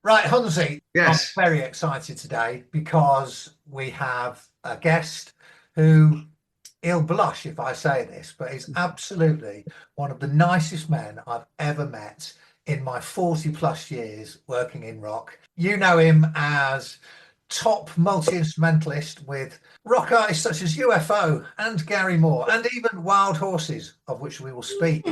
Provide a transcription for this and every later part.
Right, Hunnsy, Yes. I'm very excited today because we have a guest who, he'll blush if I say this, but he's absolutely one of the nicest men I've ever met in my 40 plus years working in rock. You know him as top multi-instrumentalist with rock artists such as UFO and Gary Moore and even Wild Horses, of which we will speak.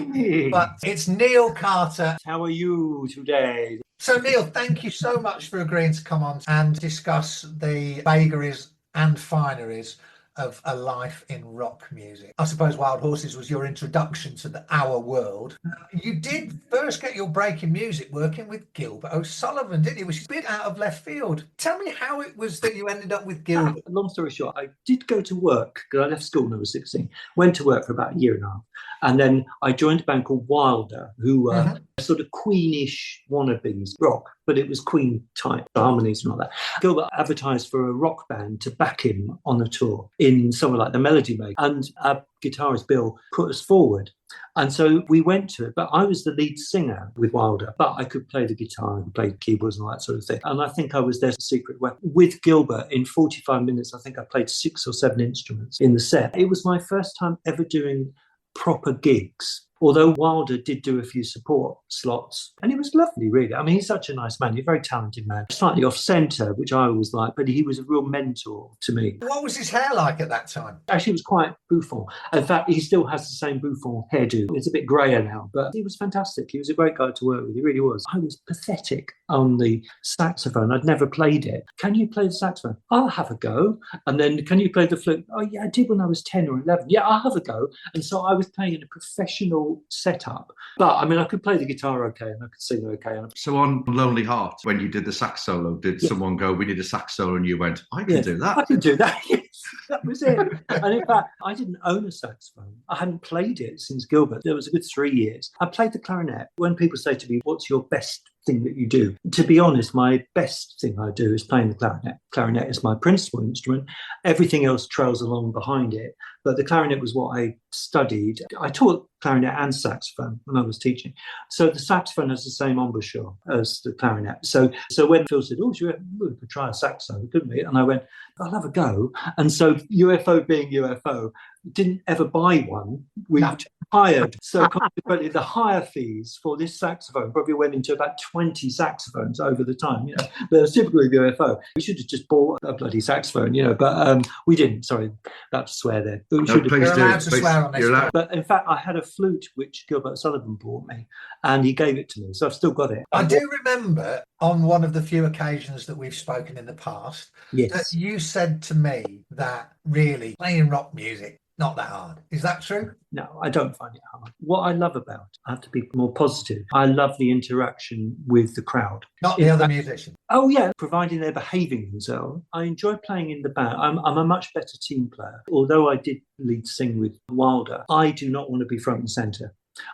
But it's Neil Carter. How are you today? So Neil, thank you so much for agreeing to come on and discuss the vagaries and fineries of a life in rock music. I suppose Wild Horses was your introduction to our world. You did first get your break in music working with Gilbert O'Sullivan, didn't you? Which is a bit out of left field. Tell me how it was that you ended up with Gilbert. Long story short, I did go to work because I left school when I was 16. Went to work for about a year and a half. And then I joined a band called Wilder, who were sort of Queenish wannabes, rock, but it was Queen type harmonies and all that. Gilbert advertised for a rock band to back him on a tour in somewhere like the Melody Maker. And our guitarist Bill put us forward. And so we went to it, but I was the lead singer with Wilder, but I could play the guitar and play keyboards and all that sort of thing. And I think I was their secret weapon. With Gilbert, in 45 minutes, I think I played 6 or 7 instruments in the set. It was my first time ever doing proper gigs, although Wilder did do a few support slots, and it was lovely, really. I mean, he's such a nice man. He's a very talented man, slightly off centre, which I always like, but he was a real mentor to me. What was his hair like at that time? Actually, it was quite Bouffant. In fact, he still has the same Bouffant hairdo. It's a bit greyer now, but he was fantastic. He was a great guy to work with. He really was. I was pathetic on the saxophone. I'd never played it. Can you play the saxophone? I'll have a go. And then, can you play the flute? Oh, yeah, I did when I was 10 or 11. Yeah, I'll have a go. And so I was playing in a professional setup. But, I mean, I could play the guitar okay and I could sing okay. So on Lonely Heart, when you did the sax solo, did someone go, we need a sax solo? And you went, I can do that. I can do that. Yes, that was it. And in fact, I didn't own a saxophone. I hadn't played it since Gilbert. There was a good 3 years. I played the clarinet. When people say to me, what's your best thing that you do? To be honest, my best thing I do is playing the clarinet. Clarinet is my principal instrument. Everything else trails along behind it. But the clarinet was what I studied. I taught clarinet and saxophone when I was teaching. So the saxophone has the same embouchure as the clarinet. So when Phil said, we could try a saxophone, couldn't we? And I went, I'll have a go. And so UFO being UFO, didn't ever buy one. We hired. So consequently, the hire fees for this saxophone probably went into about 20 saxophones over the time. You know, but it was typically UFO. We should have just bought a bloody saxophone, but we didn't. Sorry, that's a swear there. But You're allowed to swear on this. But in fact, I had a flute which Gilbert Sullivan bought me, and he gave it to me. So I've still got it. I do remember on one of the few occasions that we've spoken in the past that you said to me that really playing rock music, not that hard. Is that true? No, I don't find it hard. What I love about it, I have to be more positive, I love the interaction with the crowd. Not the other musicians. Oh, yeah, providing they're behaving themselves. I enjoy playing in the band. I'm a much better team player. Although I did lead sing with Wilder, I do not want to be front and centre.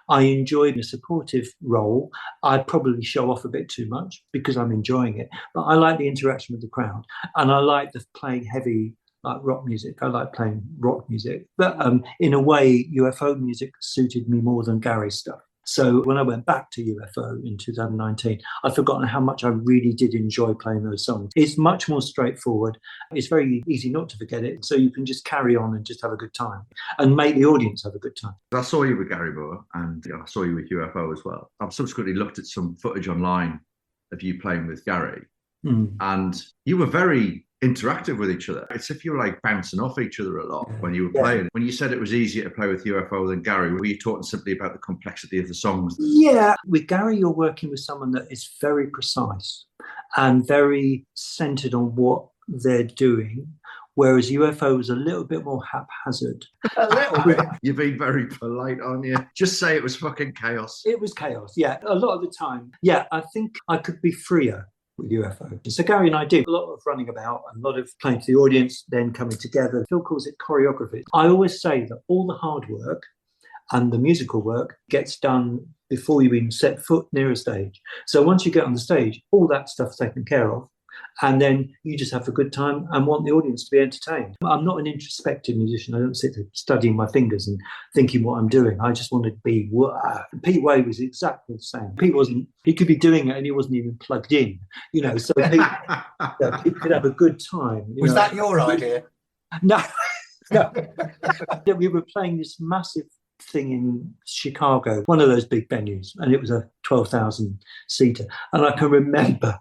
I enjoy the supportive role. I probably show off a bit too much because I'm enjoying it. But I like the interaction with the crowd. And I like the playing heavy like rock music. I like playing rock music. But in a way, UFO music suited me more than Gary's stuff. So when I went back to UFO in 2019, I'd forgotten how much I really did enjoy playing those songs. It's much more straightforward. It's very easy not to forget it. So you can just carry on and just have a good time and make the audience have a good time. I saw you with Gary Moore and I saw you with UFO as well. I've subsequently looked at some footage online of you playing with Gary and you were very interactive with each other. It's if you were like bouncing off each other a lot when you were playing. When you said it was easier to play with UFO than Gary, were you talking simply about the complexity of the songs? Yeah, with Gary, you're working with someone that is very precise and very centered on what they're doing. Whereas UFO was a little bit more haphazard. A little bit. You're being very polite, aren't you? Just say it was fucking chaos. It was chaos, yeah. A lot of the time. Yeah, I think I could be freer with UFO. So Gary and I did a lot of running about and a lot of playing to the audience, then coming together. Phil calls it choreography. I always say that all the hard work and the musical work gets done before you even set foot near a stage. So once you get on the stage, all that stuff's taken care of. And then you just have a good time and want the audience to be entertained. I'm not an introspective musician. I don't sit there studying my fingers and thinking what I'm doing. I just wanted to be, wow. Pete Way was exactly the same. He could be doing it and he wasn't even plugged in, so Pete could have a good time. Was that your idea? No, no. We were playing this massive thing in Chicago, one of those big venues, and it was a 12,000 seater. And I can remember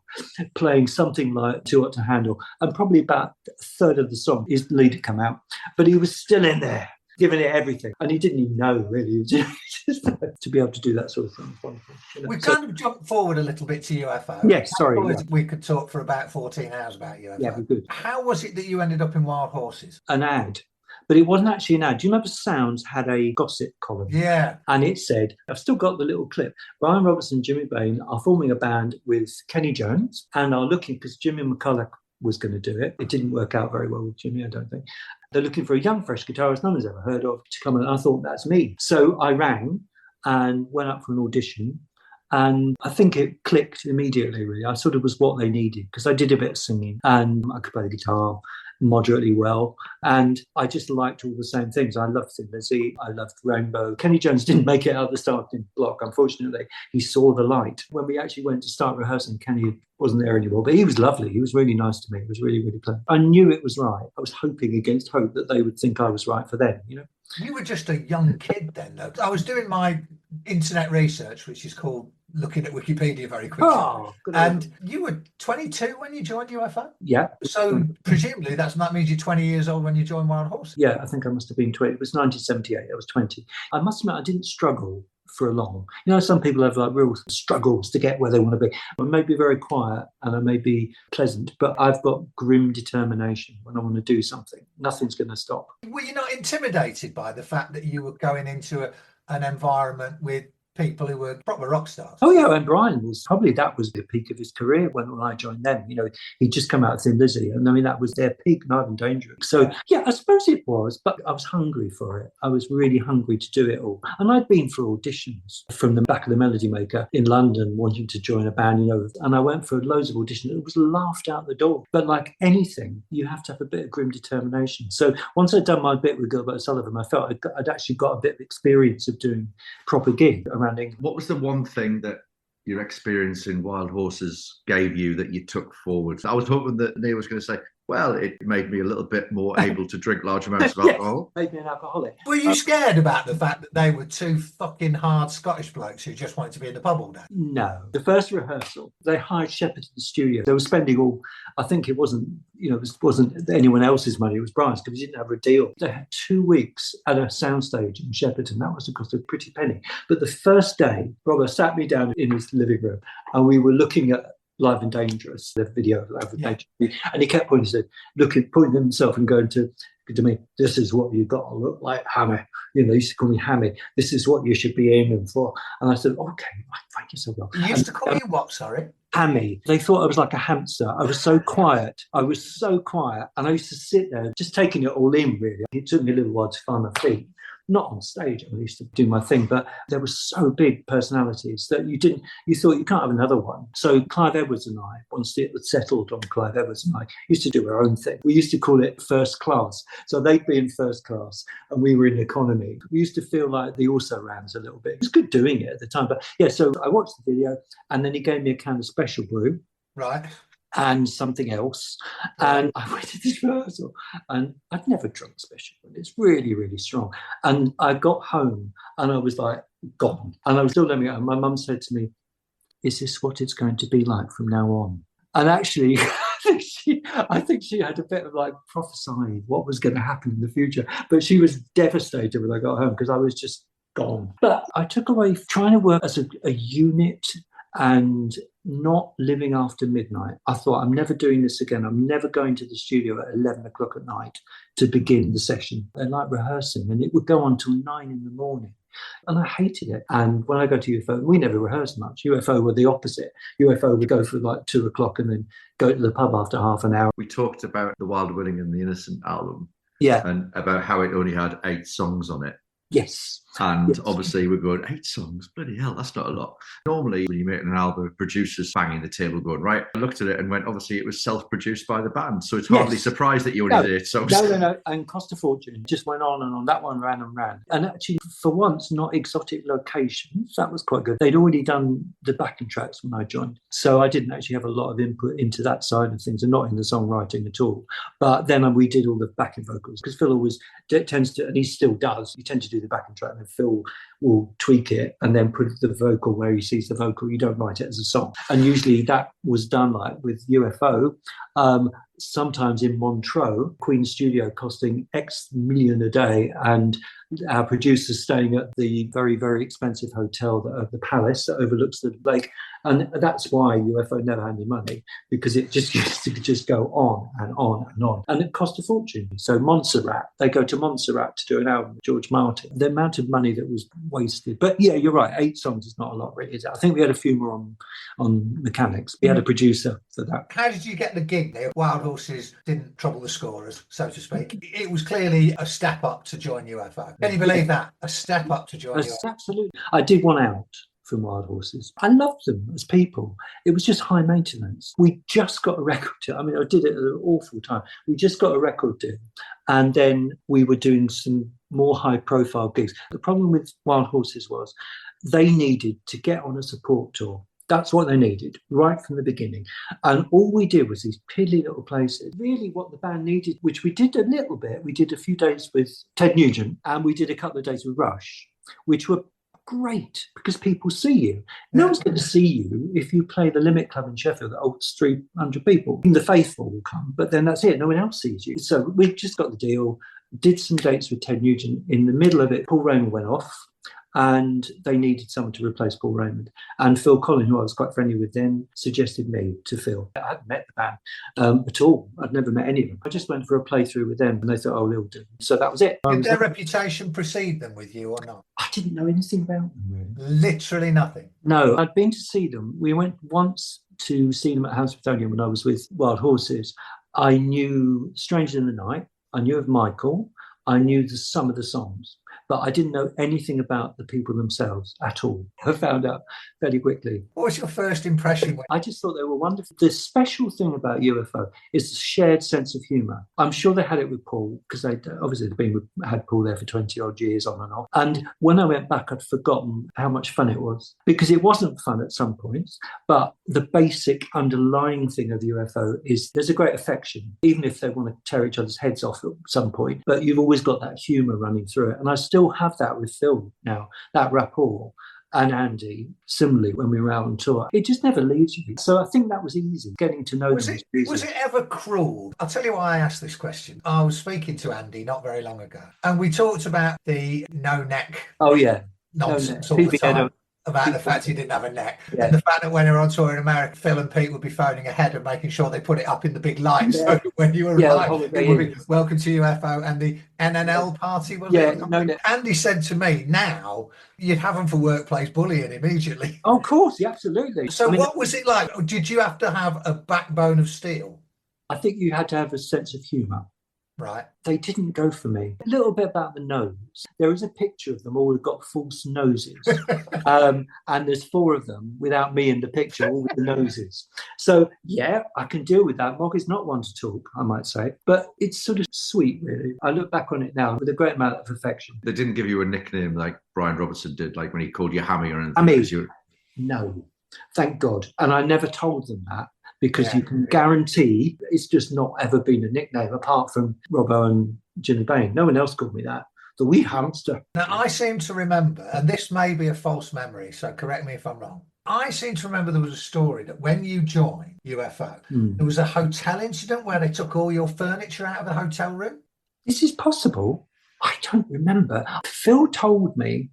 playing something like Too Hot to Handle, and probably about a third of the song, his lead had come out, but he was still in there, giving it everything. And he didn't even know, really. Just to be able to do that sort of thing was wonderful. We kind of jumped forward a little bit to UFO. Yes, sorry. Yeah. We could talk for about 14 hours about UFO. Yeah, we could. How was it that you ended up in Wild Horses? An ad. But it wasn't actually an ad. Do you remember Sounds had a gossip column? Yeah. And it said, I've still got the little clip, Brian Robertson and Jimmy Bain are forming a band with Kenny Jones and are looking, because Jimmy McCulloch was going to do it. It didn't work out very well with Jimmy, I don't think. They're looking for a young, fresh guitarist no one's ever heard of to come in. I thought, that's me. So I rang and went up for an audition. And I think it clicked immediately, really. I sort of was what they needed, because I did a bit of singing and I could play the guitar moderately well. And I just liked all the same things. I loved Thin Lizzy. I loved Rainbow. Kenny Jones didn't make it out of the starting block, unfortunately. He saw the light. When we actually went to start rehearsing, Kenny wasn't there anymore, but he was lovely. He was really nice to me. It was really, really pleasant. I knew it was right. I was hoping against hope that they would think I was right for them, You were just a young kid then, though. I was doing my internet research, which is called looking at Wikipedia very quickly. Oh, and you were 22 when you joined UFO? Yeah. So presumably that means you're 20 years old when you joined Wild Horses? Yeah, I think I must have been 20. It was 1978. I was 20. I must admit, I didn't struggle for long. Some people have like real struggles to get where they want to be. I may be very quiet and I may be pleasant, but I've got grim determination when I want to do something. Nothing's going to stop. Were you not intimidated by the fact that you were going into an environment with people who were proper rock stars? Oh yeah, and Brian that was the peak of his career when I joined them. He'd just come out of Thin Lizzy, and I mean that was their peak, Knife and Dangerous. So yeah, I suppose it was, but I was hungry for it. I was really hungry to do it all. And I'd been for auditions from the back of the Melody Maker in London, wanting to join a band, and I went for loads of auditions. It was laughed out the door. But like anything, you have to have a bit of grim determination. So once I'd done my bit with Gilbert O'Sullivan, I felt I'd actually got a bit of experience of doing proper gig around England. What was the one thing that your experience in Wild Horses gave you that you took forward? I was hoping that Neil was going to say, well, it made me a little bit more able to drink large amounts of alcohol. Yes, made me an alcoholic. Were you scared about the fact that they were two fucking hard Scottish blokes who just wanted to be in the pub all day? No. The first rehearsal, they hired Shepperton studio. They were spending I think it wasn't anyone else's money, it was Brian's, because he didn't have a deal. They had 2 weeks at a soundstage in Shepperton. That must have cost a pretty penny. But the first day, Robert sat me down in his living room and we were looking at Live and Dangerous, the video of Live and Dangerous. And he kept pointing at himself and going to me, this is what you've got to look like, Hammie. He used to call me Hammie. This is what you should be aiming for. And I said, okay, thank you so much. He used to call you what, sorry? Hammie. They thought I was like a hamster. I was so quiet. And I used to sit there just taking it all in, really. It took me a little while to find my feet. Not on stage, I used to do my thing, but there were so big personalities that you thought you can't have another one. So Clive Edwards and I, once it was settled on Clive Edwards and I, used to do our own thing. We used to call it first class. So they'd be in first class and we were in economy. We used to feel like the also-rans a little bit. It was good doing it at the time. But yeah, so I watched the video and then he gave me a can of special brew. Right. And something else. And I went to this rehearsal and I'd never drunk special. It's really, really strong. And I got home and I was like, gone. And I was still living at home. My mum said to me, is this what it's going to be like from now on? And actually, I think she had a bit of like prophesying what was going to happen in the future. But she was devastated when I got home because I was just gone. But I took away trying to work as a unit and not living after midnight. I thought, I'm never doing this again. I'm never going to the studio at 11 o'clock at night to begin the session. I like rehearsing, and it would go on till 9 in the morning. And I hated it. And when I go to UFO, we never rehearsed much. UFO were the opposite. UFO would go for like 2 o'clock and then go to the pub after half an hour. We talked about the Wild Willing and the Innocent album. Yeah. And about how it only had 8 songs on it. Yes. And Yes. obviously we're going, 8 songs, bloody hell, that's not a lot. Normally when you're making an album, producers banging the table going, right. I looked at it and went, obviously it was self-produced by the band. So it's hardly surprised that you only did 8 songs. No. And cost a fortune. Just went on and on. That one ran and ran. And actually, for once, not exotic locations. That was quite good. They'd already done the backing tracks when I joined. So I didn't actually have a lot of input into that side of things and not in the songwriting at all. But then we did all the backing vocals because Phil always tends to, and he still does, he tends to do the backing track and Phil will tweak it and then put the vocal where he sees the vocal. You don't write it as a song. And usually that was done like with UFO, sometimes in Montreux, Queen Studio costing X million a day, and our producers staying at the very, very expensive hotel, the Palace that overlooks the lake. And that's why UFO never had any money, because it just used to just go on and on and on. And it cost a fortune. So Montserrat, they go to Montserrat to do an album with George Martin. The amount of money that was wasted. But yeah, you're right, 8 songs is not a lot, really, is it? I think we had a few more on mechanics. We had a producer for that. How did you get the gig there? Wild Horses didn't trouble the scorers, so to speak. It was clearly a step up to join UFO. Can you believe that? A step up to join UFO. Absolutely. I did one out from Wild Horses. I loved them as people. It was just high maintenance. We just got a record deal. I mean, I did it at an awful time. We just got a record deal. And then we were doing some more high profile gigs. The problem with Wild Horses was they needed to get on a support tour. That's what they needed right from the beginning. And all we did was these piddly little places. Really what the band needed, which we did a little bit. We did a few days with Ted Nugent and we did a couple of days with Rush, which were great because people see you. No one's going to see you if you play the Limit Club in Sheffield that holds 300 people. The faithful will come, but then that's it. No one else sees you. So we just got the deal, did some dates with Ted Nugent. In the middle of it, Paul Raymond went off and they needed someone to replace Paul Raymond. And Phil Collin, who I was quite friendly with then, suggested me to Phil. I hadn't met the band at all. I'd never met any of them. I just went for a playthrough with them and they thought, oh, they'll do. So that was it. Did their reputation precede them with you or not? I didn't know anything about them, really. Literally nothing? No, I'd been to see them. We went once to see them at House Plutonium when I was with Wild Horses. I knew Stranger in the Night. I knew of Michael. I knew some of the songs, but I didn't know anything about the people themselves at all. I found out very quickly. What was your first impression? I just thought they were wonderful. The special thing about UFO is the shared sense of humour. I'm sure they had it with Paul, because they obviously had Paul there for 20 odd years on and off. And when I went back, I'd forgotten how much fun it was, because it wasn't fun at some points, but the basic underlying thing of UFO is there's a great affection, even if they want to tear each other's heads off at some point, but you've always got that humour running through it. And I still have that with Phil now, that rapport. And Andy, similarly, when we were out on tour, it just never leaves you. So I think that was easy, getting to know them. Was it ever cruel? I'll tell you why I asked this question. I was speaking to Andy not very long ago, and we talked about the no neck nonsense all the time. About the fact he didn't have a neck, and the fact that when they were on tour in America, Phil and Pete would be phoning ahead and making sure they put it up in the big lights. So when you arrived, it would be welcome to UFO and the NNL party. Was it? Andy said to me, now you'd have them for workplace bullying immediately. Oh, of course, absolutely. So what was it like? Did you have to have a backbone of steel? I think you had to have a sense of humour. Right. They didn't go for me. A little bit about the nose. There is a picture of them all who've got false noses. And there's 4 of them without me in the picture, all with the noses. So, yeah, I can deal with that. Mogg is not one to talk, I might say. But it's sort of sweet, really. I look back on it now with a great amount of affection. They didn't give you a nickname like Brian Robertson did, like when he called you Hammie or anything? Hammie? No, thank God. And I never told them that. Because you can guarantee it's just not ever been a nickname apart from Robbo and Jimmy Bain. No one else called me that. The wee hamster. Now, I seem to remember, and this may be a false memory, so correct me if I'm wrong. I seem to remember there was a story that when you joined UFO, there was a hotel incident where they took all your furniture out of the hotel room. This is possible. I don't remember. Phil told me,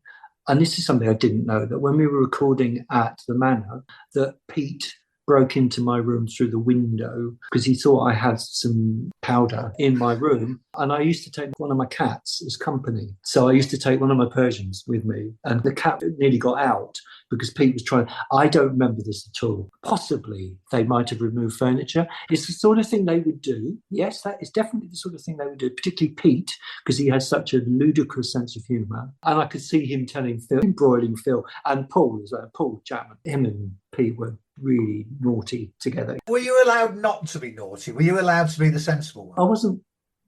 and this is something I didn't know, that when we were recording at the Manor, that Pete broke into my room through the window because he thought I had some powder in my room. And I used to take one of my cats as company. So I used to take one of my Persians with me, and the cat nearly got out because Pete was trying. I don't remember this at all. Possibly they might have removed furniture. It's the sort of thing they would do. Yes, that is definitely the sort of thing they would do, particularly Pete, because he has such a ludicrous sense of humour. And I could see him telling Phil, embroiling Phil, and Paul as well, Paul Chapman. Him and Pete were really naughty together. Were you allowed not to be naughty? Were you allowed to be the sensible one? I wasn't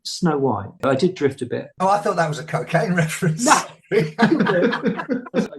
Snow White. I did drift a bit. Oh, I thought that was a cocaine reference. No. I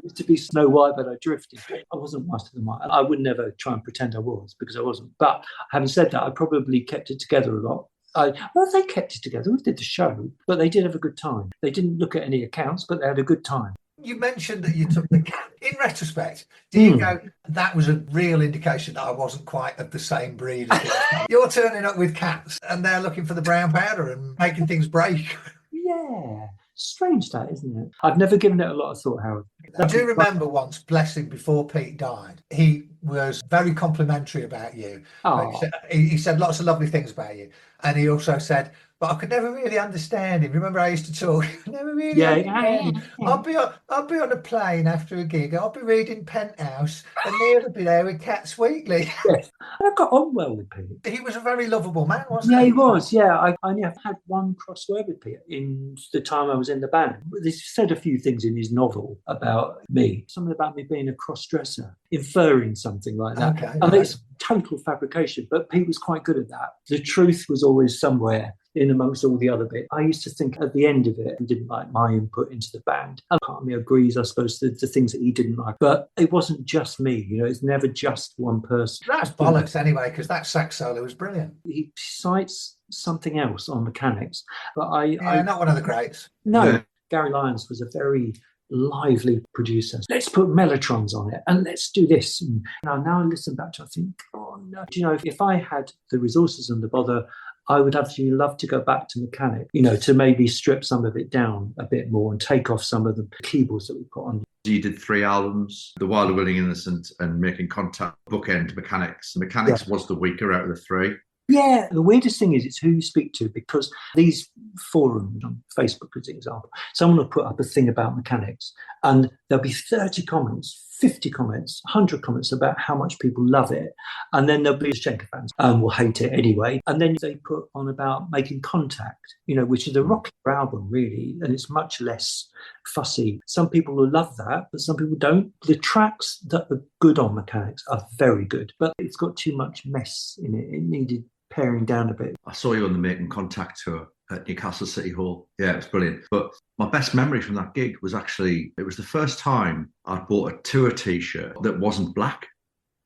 used to be Snow White, but I drifted. I wasn't Master of the White. I would never try and pretend I was, because I wasn't. But having said that, I probably kept it together a lot. Well, they kept it together. We did the show, but they did have a good time. They didn't look at any accounts, but they had a good time. You mentioned that you took the cat. In retrospect, do you go, that was a real indication that I wasn't quite of the same breed as you? You're turning up with cats and they're looking for the brown powder and making things break. Yeah. Strange that, isn't it? I've never given it a lot of thought, Howard. I do remember once, bless him, before Pete died, he was very complimentary about you. Oh. He said lots of lovely things about you. And he also said, but I could never really understand him. Remember, I used to talk. I never really understand him. I'll be on a plane after a gig. I'll be reading Penthouse, and Neil will be there with Cats Weekly. Yes, I got on well with Pete. He was a very lovable man, wasn't he? Yeah, he was. Yeah, I only have had one crossword with Pete in the time I was in the band. He said a few things in his novel about me, something about me being a cross-dresser, inferring something like that. Okay, and it's total fabrication, but Pete was quite good at that. The truth was always somewhere in amongst all the other bits. I used to think at the end of it, he didn't like my input into the band. And part of me agrees, I suppose, the things that he didn't like. But it wasn't just me, it's never just one person. That's bollocks anyway, because that sax solo was brilliant. He cites something else on mechanics, but not one of the greats. No, Yeah. Gary Lyons was a very lively producer. Let's put mellotrons on it and let's do this. And now I listen back to it, I think, oh no. If I had the resources and the bother, I would actually love to go back to mechanic, to maybe strip some of it down a bit more and take off some of the keyboards that we put on. You did 3 albums, The Wild and Willing Innocent and Making Contact, bookend Mechanics. Mechanics was the weaker out of the 3. Yeah, the weirdest thing is it's who you speak to, because these forums on Facebook, as an example, someone will put up a thing about mechanics and there'll be 30 comments, 50 comments, 100 comments about how much people love it. And then there'll be Schenker fans and will hate it anyway. And then they put on about Making Contact, which is a rockier album, really, and it's much less fussy. Some people will love that, but some people don't. The tracks that are good on Mechanics are very good, but it's got too much mess in it. It needed paring down a bit. I saw you on the Making Contact tour at Newcastle City Hall. Yeah, it was brilliant. But my best memory from that gig was it was the first time I'd bought a tour T-shirt that wasn't black.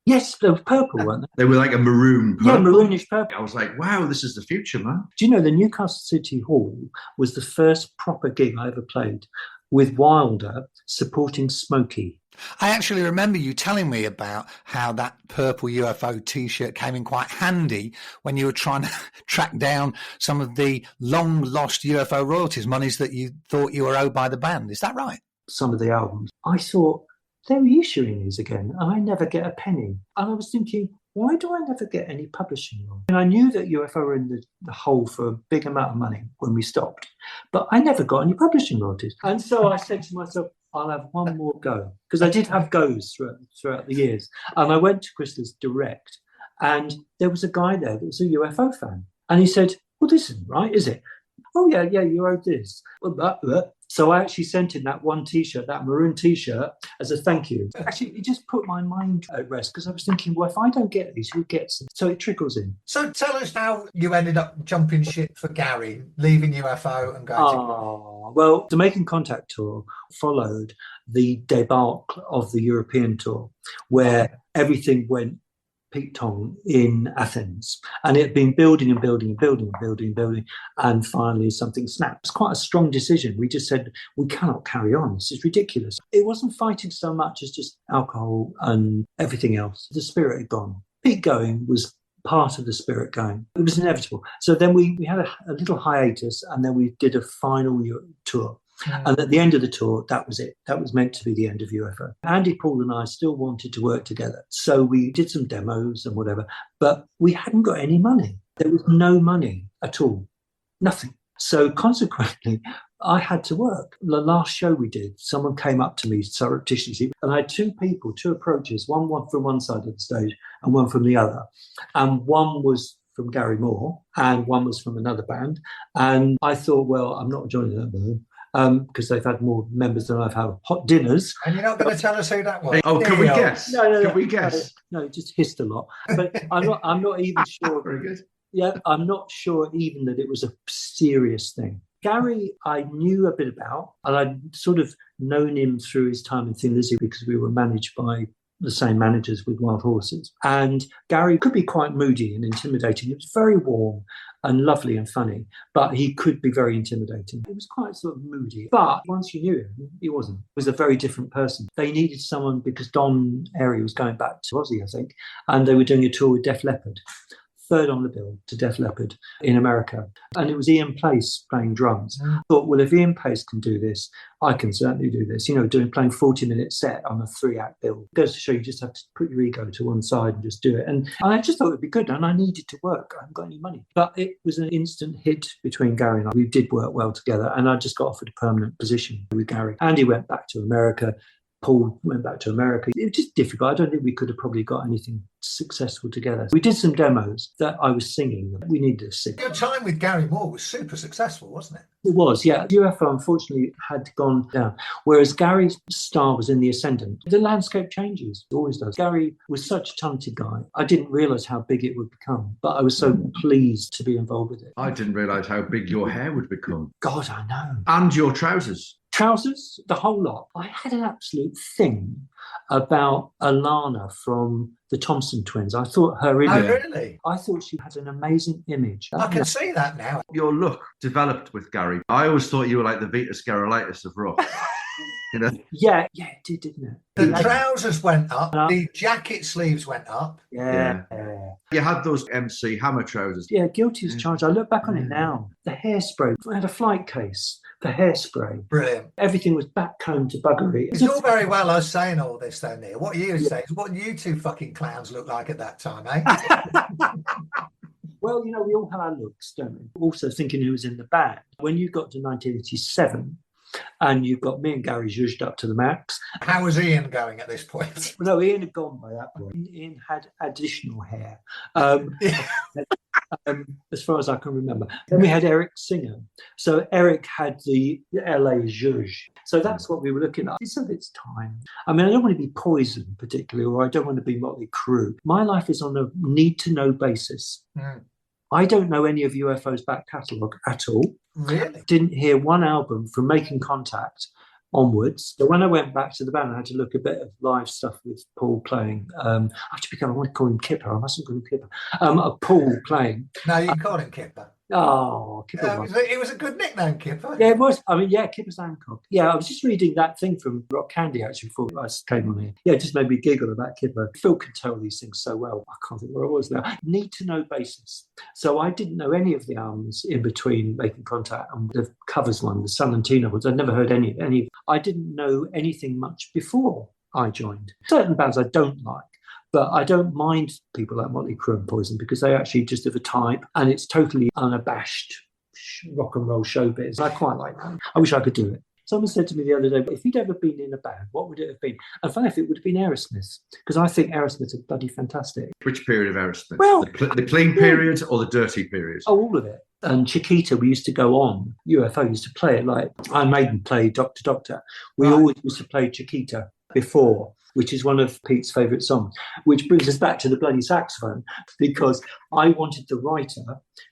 Yes, they were purple, weren't they? They were like a maroon purple. Yeah, maroonish purple. I was like, wow, this is the future, man. Do you know the Newcastle City Hall was the first proper gig I ever played with Wilder supporting Smokey. I actually remember you telling me about how that purple UFO T-shirt came in quite handy when you were trying to track down some of the long-lost UFO royalties, monies that you thought you were owed by the band. Is that right? Some of the albums. I thought, they're reissuing these again, and I never get a penny. And I was thinking, why do I never get any publishing on? And I knew that UFO were in the hole for a big amount of money when we stopped, but I never got any publishing royalties. And so I said to myself, I'll have one more go, because I did have goes throughout the years. And I went to Crystal's Direct, and there was a guy there that was a UFO fan. And he said, well, this isn't right, is it? Oh, yeah, you owed this. So I actually sent him that one T-shirt, that maroon T-shirt, as a thank you. Actually, it just put my mind at rest, because I was thinking, well, if I don't get these, who gets them? So it trickles in. So tell us how you ended up jumping ship for Gary, leaving UFO and going to... Well, the Making Contact tour followed the debacle of the European tour, where everything went Pete Tong in Athens, and it had been building and building and building and building and building, and finally something snapped. It's quite a strong decision. We just said, we cannot carry on. This is ridiculous. It wasn't fighting so much as just alcohol and everything else. The spirit had gone. Pete going was part of the spirit going. It was inevitable. So then we had a little hiatus, and then we did a final tour. And at the end of the tour, that was it. That was meant to be the end of UFO. Andy, Paul and I still wanted to work together. So we did some demos and whatever, but we hadn't got any money. There was no money at all, nothing. So consequently, I had to work. The last show we did, someone came up to me surreptitiously, and I had two approaches, one from one side of the stage and one from the other. And one was from Gary Moore and one was from another band. And I thought, well, I'm not joining that band because they've had more members than I've had hot dinners. And you're not going to tell us who that was? Oh, can we guess? No. Can we guess? No, just hissed a lot. But I'm not even sure. Very good. Yeah, I'm not sure even that it was a serious thing. Gary, I knew a bit about, and I'd sort of known him through his time in Thin Lizzy because we were managed by the same managers with Wild Horses. And Gary could be quite moody and intimidating. He was very warm and lovely and funny, but he could be very intimidating. He was quite sort of moody. But once you knew him, he wasn't. He was a very different person. They needed someone because Don Airey was going back to Aussie, I think, and they were doing a tour with Def Leppard. Third on the bill to Def Leppard in America. And it was Ian Pace playing drums. I thought, well, if Ian Pace can do this, I can certainly do this. You know, playing 40-minute set on a 3-act bill. It goes to show you just have to put your ego to one side and just do it. And I just thought it'd be good. And I needed to work. I haven't got any money. But it was an instant hit between Gary and I. We did work well together. And I just got offered a permanent position with Gary. Andy went back to America. Paul went back to America. It was just difficult. I don't think we could have probably got anything successful together. We did some demos that I was singing. We needed to sing. Your time with Gary Moore was super successful, wasn't it? It was, yeah. UFO, unfortunately, had gone down, whereas Gary's star was in the ascendant. The landscape changes. It always does. Gary was such a talented guy. I didn't realise how big it would become, but I was so pleased to be involved with it. I didn't realise how big your hair would become. God, I know. And your trousers. Trousers, the whole lot. I had an absolute thing about Alana from the Thompson Twins. I thought her image. Oh, really? I thought she had an amazing image. I can see that now. Your look developed with Gary. I always thought you were like the Vitas Gerolitis of rock. You know? Yeah, it did, didn't it? The trousers went up, the jacket sleeves went up. Yeah. You had those MC Hammer trousers. Yeah, guilty as charged. I look back on it now. The hairspray. I had a flight case for hairspray. Brilliant. Everything was backcombed to buggery. It's all very well us saying all this, though, Neil. What you say is what you two fucking clowns look like at that time, eh? Well, you know, we all have our looks, don't we? Also thinking who was in the band. When you got to 1987, and you've got me and Gary zhuzhed up to the max. How was Ian going at this point? No, Ian had gone by that point. Ian had additional hair, as far as I can remember. Then we had Eric Singer. So Eric had the LA zhuzh. So that's what we were looking at. It's of its time. I mean, I don't want to be Poison particularly, or I don't want to be Motley Crue. My life is on a need-to-know basis. I don't know any of UFO's back catalogue at all. Really? Didn't hear one album from Making Contact onwards. So when I went back to the band, I had to look a bit of live stuff with Paul playing. I have to become, I want to call him Kipper. I mustn't call him Kipper. Paul playing. No, you can call him Kipper. Oh, Kipper. It was a good nickname, Kipper. Yeah, it was. I mean, yeah, Kipper's Hancock. Yeah, I was just reading that thing from Rock Candy actually before I came on here. Yeah, it just made me giggle about Kipper. Phil can tell these things so well. I can't think where I was now. Need to know basis. So I didn't know any of the albums in between Making Contact and the covers one, the Sun and Tina ones. I'd never heard any. I didn't know anything much before I joined. Certain bands I don't like. But I don't mind people like Motley Crue and Poison because they actually just have a type and it's totally unabashed rock and roll showbiz. I quite like that. I wish I could do it. Someone said to me the other day, if you'd ever been in a band, what would it have been? And funny enough, it would have been Aerosmith because I think Aerosmith are bloody fantastic. Which period of Aerosmith? Well, the clean period or the dirty period? Oh, all of it. And Chiquita, we used to go on. UFO used to play it like Iron Maiden played Doctor Doctor. We always used to play Chiquita before, which is one of Pete's favourite songs, which brings us back to the bloody saxophone, because I wanted the writer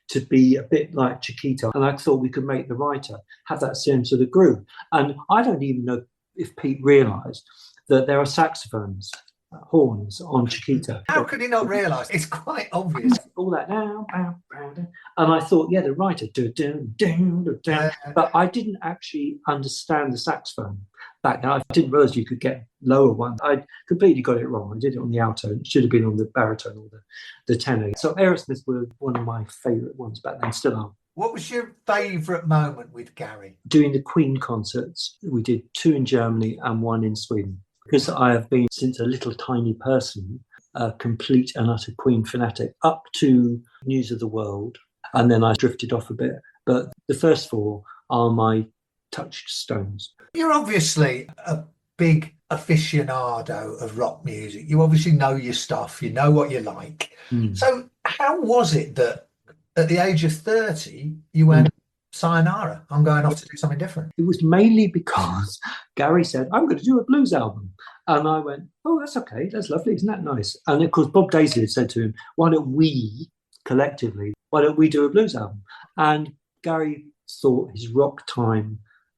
to be a bit like Chiquita, and I thought we could make the writer have that same sort of groove. And I don't even know if Pete realised that there are saxophones, horns on Chiquita. How could he not realise? It's quite obvious. All that now, and I thought, yeah, the writer, but I didn't actually understand the saxophone back then. I didn't realise you could get lower ones. I completely got it wrong. I did it on the alto. It should have been on the baritone or the tenor. So Aerosmith were one of my favourite ones back then, still are. What was your favourite moment with Gary? Doing the Queen concerts. We did 2 in Germany and 1 in Sweden. Because I have been, since a little tiny person, a complete and utter Queen fanatic, up to News of the World. And then I drifted off a bit. But the first 4 are my touchstones. You're obviously a big aficionado of rock music. You obviously know your stuff. You know what you like. So how was it that at the age of 30, you went, sayonara, I'm going off to do something different? It was mainly because Gary said, I'm going to do a blues album. And I went, oh, that's okay. That's lovely. Isn't that nice? And of course, Bob Daisley had said to him, why don't we collectively, why don't we do a blues album? And Gary thought his rock time,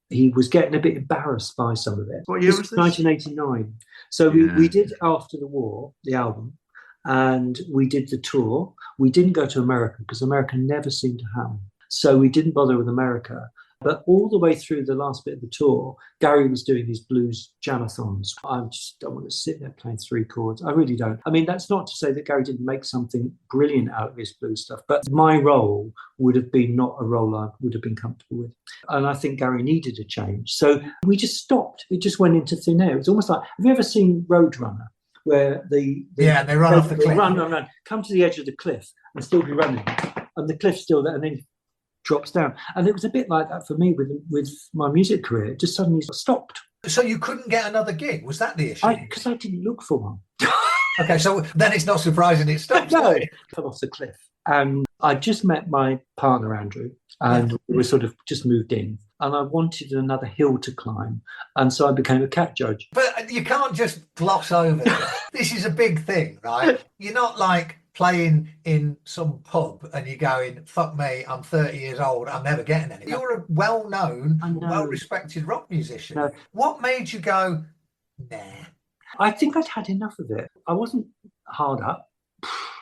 he was getting a bit embarrassed by some of it. What year was this? 1989. So we did After the War, the album, and we did the tour. We didn't go to America because America never seemed to happen. So we didn't bother with America. But all the way through the last bit of the tour, Gary was doing these blues jamathons. I just don't want to sit there playing 3 chords. I really don't. I mean, that's not to say that Gary didn't make something brilliant out of his blues stuff, but my role would have been not a role I would have been comfortable with. And I think Gary needed a change. So we just stopped. It just went into thin air. It was almost like, have you ever seen Roadrunner? Where they run off the cliff. Run, come to the edge of the cliff and still be running. And the cliff's still there, and then drops down. And it was a bit like that for me with my music career. It just suddenly stopped. So you couldn't get another gig? Was that the issue? Because I didn't look for one. Okay, so then it's not surprising it stopped. No, fell off the cliff. And I just met my partner, Andrew, and we sort of just moved in. And I wanted another hill to climb. And so I became a cat judge. But you can't just gloss over this. This is a big thing, right? You're not like playing in some pub and you're going, fuck me, I'm 30 years old, I'm never getting any. You're a well-known, well-respected rock musician. No. What made you go, nah? I think I'd had enough of it. I wasn't hard up.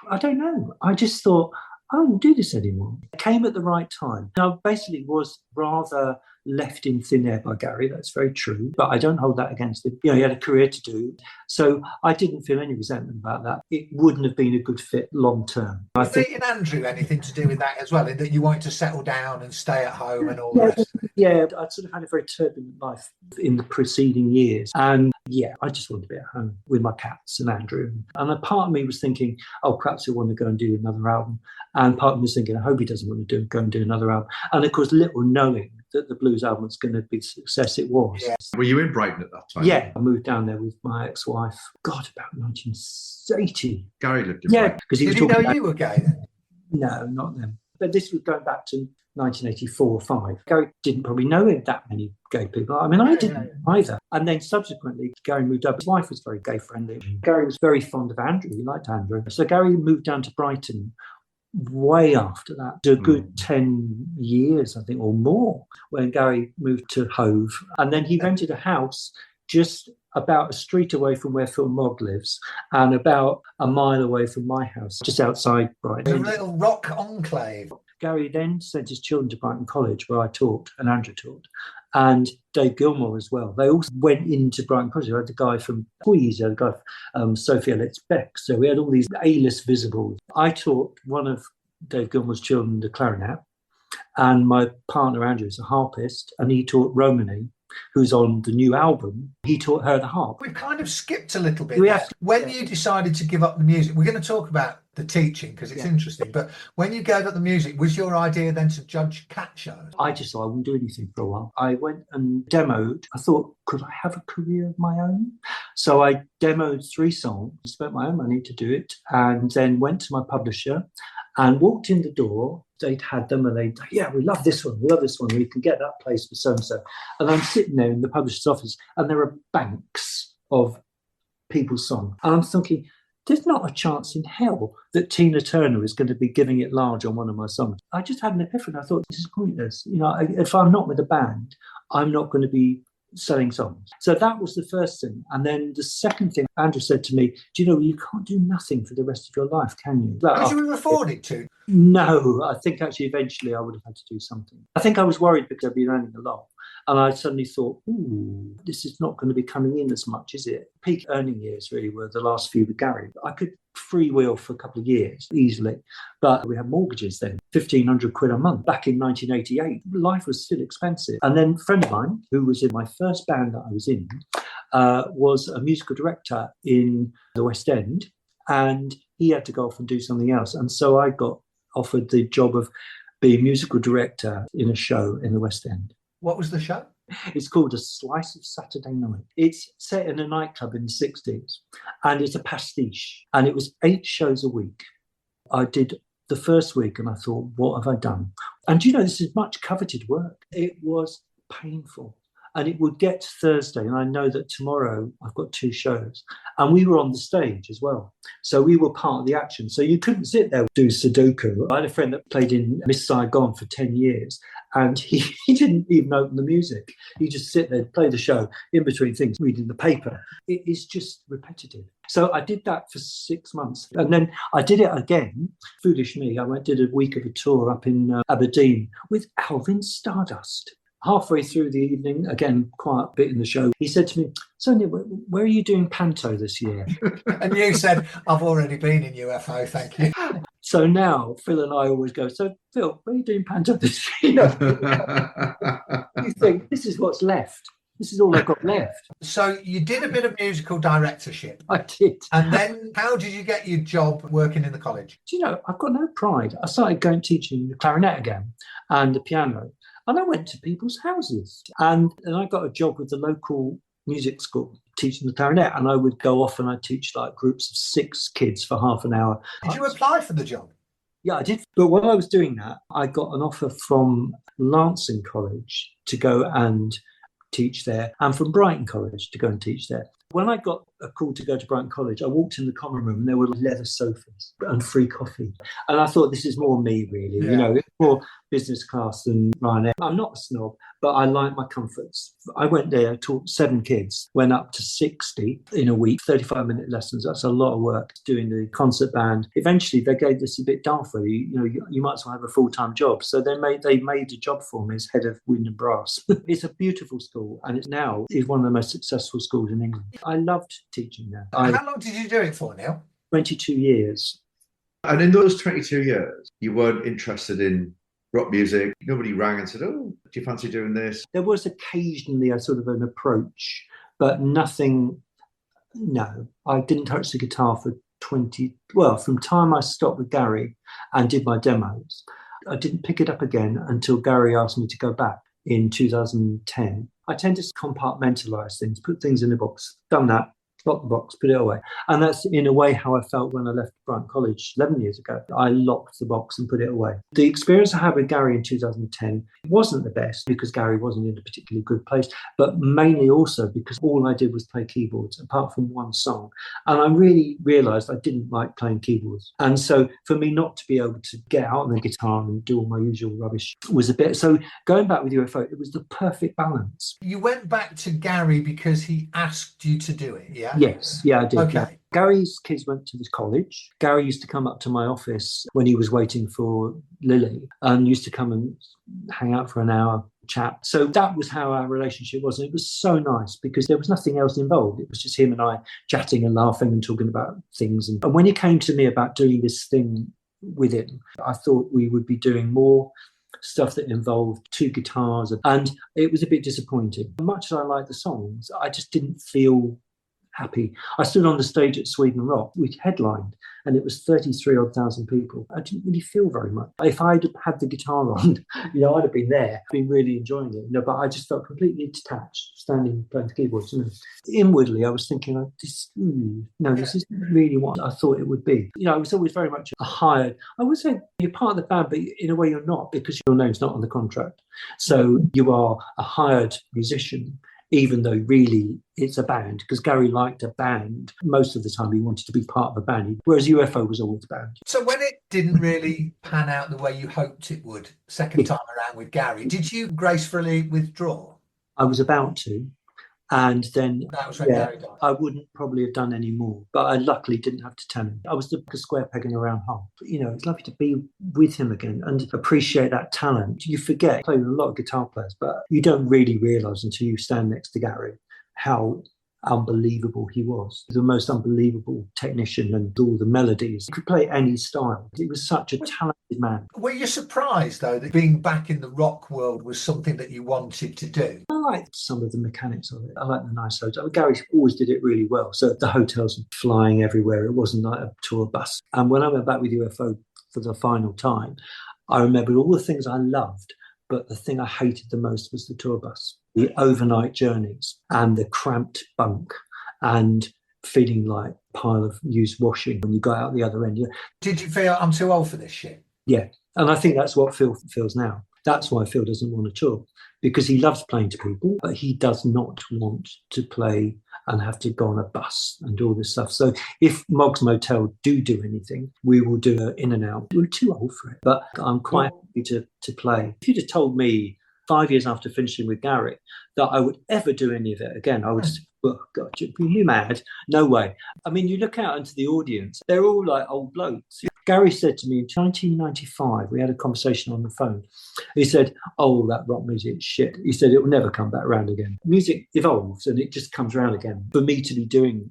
I don't know. I just thought, I don't do this anymore. It came at the right time. I basically was rather left in thin air by Gary. That's very true. But I don't hold that against him. You know, he had a career to do. So I didn't feel any resentment about that. It wouldn't have been a good fit long term. Was meeting Andrew anything to do with that as well? In that you wanted to settle down and stay at home and all the rest of it? Yeah, I'd sort of had a very turbulent life in the preceding years. And yeah, I just wanted to be at home with my cats and Andrew. And a part of me was thinking, oh, perhaps he'll want to go and do another album. And part of me was thinking, I hope he doesn't want to go and do another album. And of course, little knowing that the blues album was going to be a success, it was. Yeah. Were you in Brighton at that time? Yeah, I moved down there with my ex-wife. God, about 1980. Gary lived in Brighton. Because he Did he know you were gay then? No, not then. But this was going back to 1984 or 5. Gary didn't probably know that many gay people. I mean, I didn't either. And then subsequently, Gary moved up. His wife was very gay friendly. Gary was very fond of Andrew. He liked Andrew. So Gary moved down to Brighton way after that, a good 10 years, I think, or more, when Gary moved to Hove. And then he rented a house just about a street away from where Phil Mogg lives and about a mile away from my house, just outside Brighton. A little rock enclave. Gary then sent his children to Brighton College, where I taught and Andrew taught, and Dave Gilmore as well. They also went into Brighton College. I had the guy from Squeeze, I had the guy from Sophie Ellis Beck. So we had all these A-list visibles. I taught one of Dave Gilmore's children the clarinet, and my partner Andrew is a harpist, and he taught Romany, who's on the new album. He taught her the harp. We've kind of skipped a little bit. When you decided to give up the music, we're going to talk about the teaching because it's interesting, but when you gave up the music, was your idea then to judge cat shows? I just thought I wouldn't do anything for a while. I went and demoed. I thought, could I have a career of my own? So I demoed 3 songs, spent my own money to do it, and then went to my publisher and walked in the door. They'd had them and they'd, we love this one, we can get that place for so-and-so. And I'm sitting there in the publisher's office and there are banks of people's songs. And I'm thinking, there's not a chance in hell that Tina Turner is going to be giving it large on one of my songs. I just had an epiphany. I thought, this is pointless. You know, if I'm not with a band, I'm not going to be selling songs. So that was the first thing. And then the second thing, Andrew said to me, do you know, you can't do nothing for the rest of your life, can you? Could you have afforded to? No, I think actually eventually I would have had to do something. I think I was worried because I'd been earning a lot. And I suddenly thought, ooh, this is not going to be coming in as much, is it? Peak earning years really were the last few with Gary. I could freewheel for a couple of years easily, but we had mortgages then, 1,500 quid a month. Back in 1988, life was still expensive. And then a friend of mine, who was in my first band that I was in, was a musical director in the West End, and he had to go off and do something else. And so I got offered the job of being musical director in a show in the West End. What was the show? It's called A Slice of Saturday Night. It's set in a nightclub in the 60s, and it's a pastiche. And it was 8 shows a week. I did the first week and I thought, what have I done? And this is much coveted work. It was painful. And it would get to Thursday, and I know that tomorrow I've got 2 shows. And we were on the stage as well. So we were part of the action. So you couldn't sit there do Sudoku. I had a friend that played in Miss Saigon for 10 years, and he didn't even open the music. He just sit there, play the show in between things, reading the paper. It is just repetitive. So I did that for 6 months. And then I did it again. Foolish me. I did a week of a tour up in Aberdeen with Alvin Stardust. Halfway through the evening, again, quite a bit in the show, he said to me, Sonia, where are you doing panto this year? And you said, I've already been in UFO, thank you. So now Phil and I always go, so Phil, where are you doing panto this year? You think, this is what's left. This is all I've got left. So you did a bit of musical directorship. I did. And then how did you get your job working in the college? Do you know, I've got no pride. I started going teaching the clarinet again and the piano. And I went to people's houses, and I got a job with the local music school teaching the clarinet. And I would go off and I'd teach like groups of 6 kids for half an hour. Did you apply for the job? Yeah, I did. But while I was doing that, I got an offer from Lancing College to go and teach there, and from Brighton College to go and teach there. When I got a call to go to Brighton College, I walked in the common room and there were leather sofas and free coffee. And I thought, this is more me, really. Yeah. It's more business class than Ryanair. I'm not a snob, but I like my comforts. I went there, taught 7 kids, went up to 60 in a week, 35-minute lessons. That's a lot of work doing the concert band. Eventually, they gave this a bit dull for you. You might as well have a full-time job. So they made a job for me as head of wind and brass. It's a beautiful school, and it's now one of the most successful schools in England. I loved teaching there. How long did you do it for, Neil? 22 years. And in those 22 years, you weren't interested in rock music. Nobody rang and said, oh, do you fancy doing this? There was occasionally a sort of an approach, but nothing. No, I didn't touch the guitar for from time I stopped with Gary and did my demos. I didn't pick it up again until Gary asked me to go back in 2010. I tend to compartmentalise things, put things in a box, done that, lock the box, put it away. And that's in a way how I felt when I left Brighton College 11 years ago. I locked the box and put it away. The experience I had with Gary in 2010 wasn't the best because Gary wasn't in a particularly good place, but mainly also because all I did was play keyboards apart from one song. And I really realised I didn't like playing keyboards. And so for me not to be able to get out on the guitar and do all my usual rubbish was a bit... So going back with UFO, it was the perfect balance. You went back to Gary because he asked you to do it, yeah? Yes, yeah, I did. Okay. Yeah. Gary's kids went to this college. Gary used to come up to my office when he was waiting for Lily and used to come and hang out for an hour, chat. So that was how our relationship was. And it was so nice because there was nothing else involved. It was just him and I chatting and laughing and talking about things. And when he came to me about doing this thing with him, I thought we would be doing more stuff that involved 2 guitars. And it was a bit disappointing. Much as I liked the songs, I just didn't feel happy. I stood on the stage at Sweden Rock. We headlined and it was 33,000 people. I didn't really feel very much. If I'd had the guitar on, I'd have been there, been really enjoying it. But I just felt completely detached, standing playing the keyboards. Inwardly, I was thinking, this isn't really what I thought it would be. I was always very much a hired. I would say you're part of the band, but in a way you're not because your name's not on the contract. So you are a hired musician, even though really it's a band, because Gary liked a band. Most of the time he wanted to be part of a band, whereas UFO was always a band. So when it didn't really pan out the way you hoped it would, second time around with Gary, did you gracefully withdraw? I was about to, And then, That was when Gary died. I wouldn't probably have done any more, but I luckily didn't have to tell him. I was the square peg in a round hole. But, it's lovely to be with him again and appreciate that talent. You forget, I play with a lot of guitar players, but you don't really realise until you stand next to Gary how unbelievable he was. The most unbelievable technician, and all the melodies. He could play any style. He was such a talented man. Were you surprised, though, that being back in the rock world was something that you wanted to do? I like some of the mechanics of it. I like the nice hotel. Gary always did it really well. So the hotels were flying everywhere. It wasn't like a tour bus. And when I went back with UFO for the final time, I remembered all the things I loved, but the thing I hated the most was the tour bus. The overnight journeys and the cramped bunk and feeling like a pile of used washing when you got out the other end. Did you feel, I'm too old for this shit? Yeah. And I think that's what Phil feels now. That's why Phil doesn't want to tour, because he loves playing to people, but he does not want to play and have to go on a bus and do all this stuff. So if Moggs Motel do anything, we will do an in and out. We're too old for it, but I'm quite happy to play. If you'd have told me 5 years after finishing with Gary that I would ever do any of it again, I would have said, oh, God, are you mad? No way. I mean, you look out into the audience, they're all like old blokes. Gary said to me in 1995, we had a conversation on the phone. He said, oh, that rock music shit. He said, it will never come back around again. Music evolves and it just comes around again. For me to be doing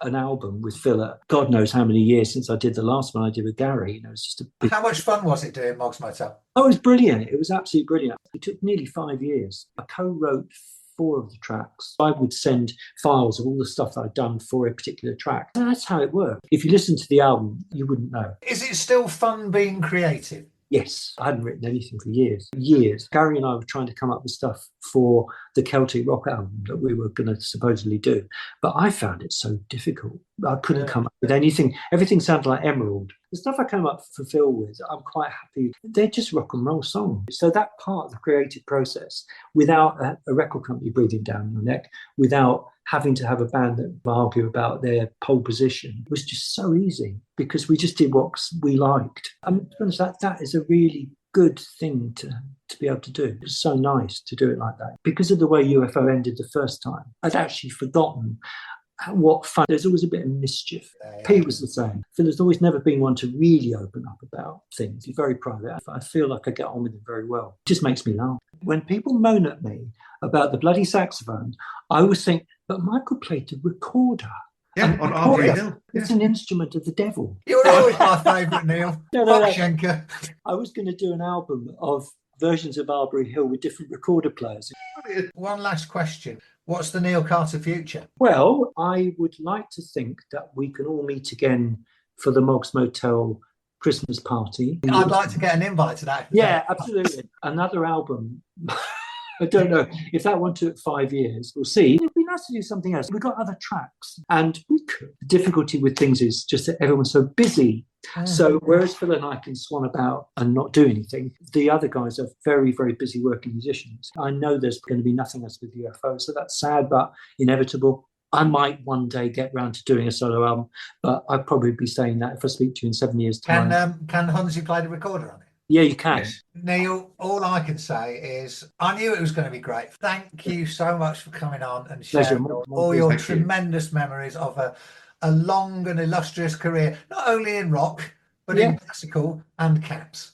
an album with Phil at God knows how many years since I did the last one I did with Gary, it's just a big... How much fun was it doing Moggs Motel? Oh, it was brilliant. It was absolutely brilliant. It took nearly 5 years. I co-wrote 4 of the tracks. I would send files of all the stuff that I'd done for a particular track. And that's how it worked. If you listen to the album, you wouldn't know. Is it still fun being creative? Yes, I hadn't written anything for years. Gary and I were trying to come up with stuff for the Celtic rock album that we were going to supposedly do. But I found it so difficult. I couldn't come up with anything. Everything sounded like Emerald. The stuff I came up for Phil with, I'm quite happy. They're just rock and roll songs. So that part of the creative process, without a record company breathing down your neck, without having to have a band that argue about their pole position, was just so easy because we just did what we liked. That is a really good thing to be able to do. It's so nice to do it like that. Because of the way UFO ended the first time, I'd actually forgotten what fun. There's always a bit of mischief. P was the same. Phil has always never been one to really open up about things. He's very private. I feel like I get on with him very well. It just makes me laugh. When people moan at me about the bloody saxophone, I always think, but Michael played the recorder. Yeah, on Aubrey Hill. It's an instrument of the devil. You're always my favourite, Neil. No. Schenker. I was going to do an album of versions of Aubrey Hill with different recorder players. One last question. What's the Neil Carter future? Well, I would like to think that we can all meet again for the Moggs Motel Christmas party. I'd like to get an invite to that. Yeah, absolutely. Another album. I don't know if that one took 5 years. We'll see. It'd be nice to do something else. We've got other tracks and we could. The difficulty with things is just that everyone's so busy. So whereas Phil and I can swan about and not do anything, the other guys are very, very busy working musicians. I know there's going to be nothing else with UFO, so that's sad but inevitable. I might one day get round to doing a solo album, but I'd probably be saying that if I speak to you in 7 years' time. Can Hunnsy play the recorder on it? Yeah, you can. Yes. Neil, all I can say is I knew it was going to be great. Thank you so much for coming on and sharing all your tremendous memories of a long and illustrious career, not only in rock, but in classical and caps.